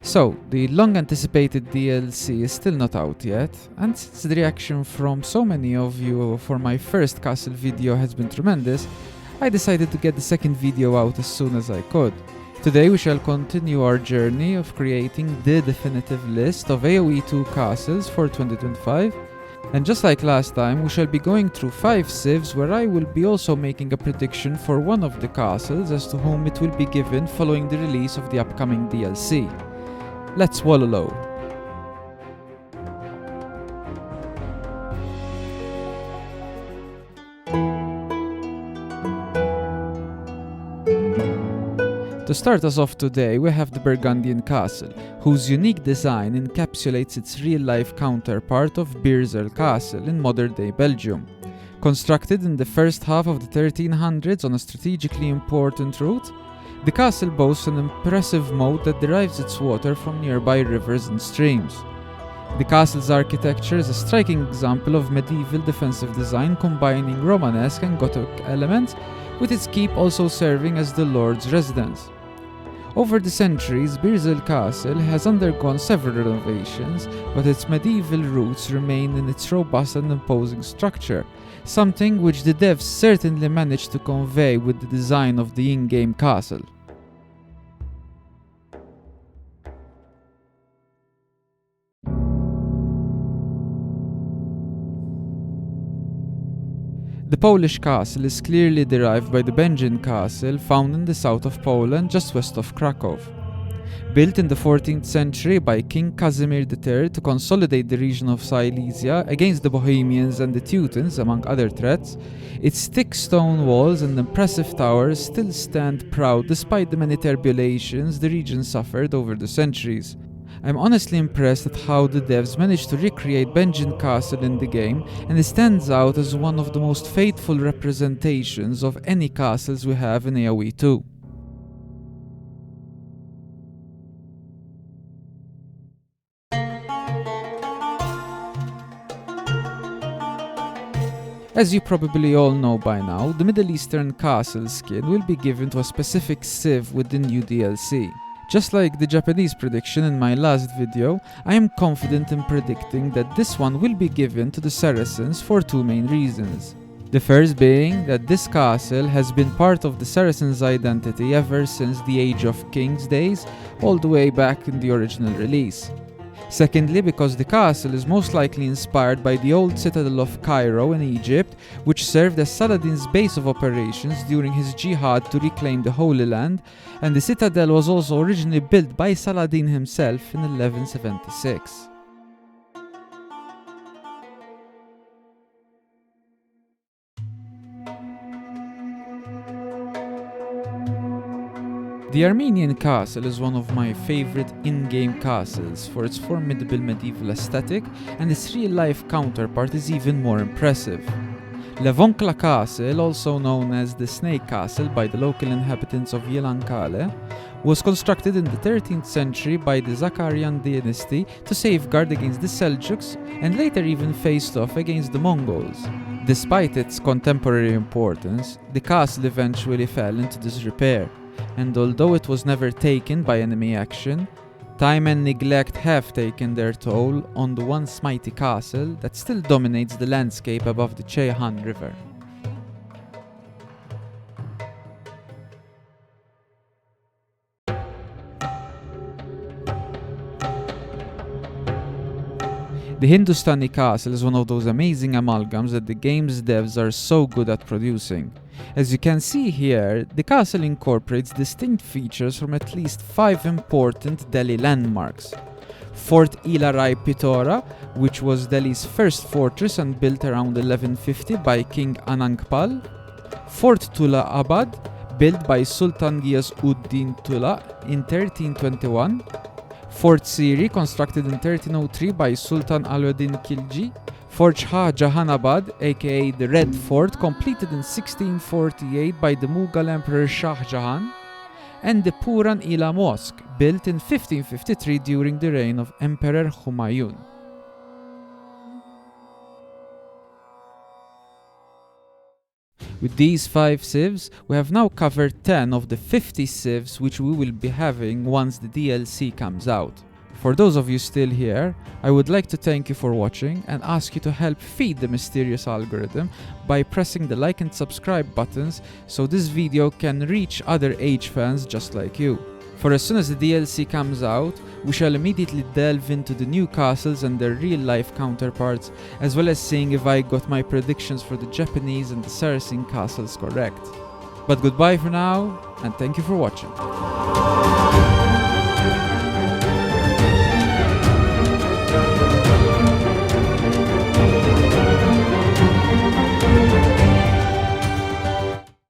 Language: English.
So, the long-anticipated DLC is still not out yet, and since the reaction from so many of you for my first castle video has been tremendous, I decided to get the second video out as soon as I could. Today we shall continue our journey of creating the definitive list of Aoe2 castles for 2025, and just like last time, we shall be going through 5 civs where I will be also making a prediction for one of the castles as to whom it will be given following the release of the upcoming DLC. Let's wallow. To start us off today, we have the Burgundian castle, whose unique design encapsulates its real-life counterpart of Beerzel Castle in modern-day Belgium. Constructed in the first half of the 1300s on a strategically important route, the castle boasts an impressive moat that derives its water from nearby rivers and streams. The castle's architecture is a striking example of medieval defensive design combining Romanesque and Gothic elements, with its keep also serving as the lord's residence. Over the centuries, Beerzel Castle has undergone several renovations, but its medieval roots remain in its robust and imposing structure, something which the devs certainly managed to convey with the design of the in-game castle. The Polish castle is clearly derived by the Burgundian castle found in the south of Poland just west of Krakow. Built in the 14th century by King Casimir III to consolidate the region of Silesia against the Bohemians and the Teutons, among other threats, its thick stone walls and impressive towers still stand proud despite the many tribulations the region suffered over the centuries. I'm honestly impressed at how the devs managed to recreate Burgundian Castle in the game, and it stands out as one of the most faithful representations of any castles we have in Aoe2. As you probably all know by now, the Middle Eastern castle skin will be given to a specific civ with the new DLC. Just like the Japanese prediction in my last video, I am confident in predicting that this one will be given to the Saracens for 2 main reasons. The first being that this castle has been part of the Saracens' identity ever since the Age of Kings days, all the way back in the original release. Secondly, because the castle is most likely inspired by the old citadel of Cairo in Egypt, which served as Saladin's base of operations during his jihad to reclaim the Holy Land, and the citadel was also originally built by Saladin himself in 1176. The Armenian castle is one of my favorite in-game castles for its formidable medieval aesthetic, and its real-life counterpart is even more impressive. Levonkla Castle, also known as the Snake Castle by the local inhabitants of Yelankale, was constructed in the 13th century by the Zakarian dynasty to safeguard against the Seljuks, and later even faced off against the Mongols. Despite its contemporary importance, the castle eventually fell into disrepair, and although it was never taken by enemy action, time and neglect have taken their toll on the once mighty castle that still dominates the landscape above the Ceyhan River. The Hindustani castle is one of those amazing amalgams that the game's devs are so good at producing. As you can see here, the castle incorporates distinct features from at least 5 important Delhi landmarks. Fort Ilarai Pitora, which was Delhi's first fortress and built around 1150 by King Anangpal. Fort Tula Abad, built by Sultan Ghiyas-ud-Din Tula in 1321. Fort Siri, constructed in 1303 by Sultan Alauddin Khilji. Fort Shah Jahanabad, aka the Red Fort, completed in 1648 by the Mughal Emperor Shah Jahan. And the Puran Ila Mosque, built in 1553 during the reign of Emperor Humayun. With these 5 civs, we have now covered 10 of the 50 civs which we will be having once the DLC comes out. For those of you still here, I would like to thank you for watching and ask you to help feed the mysterious algorithm by pressing the like and subscribe buttons so this video can reach other Age fans just like you. For as soon as the DLC comes out, we shall immediately delve into the new castles and their real-life counterparts, as well as seeing if I got my predictions for the Japanese and the Saracen castles correct. But goodbye for now, and thank you for watching.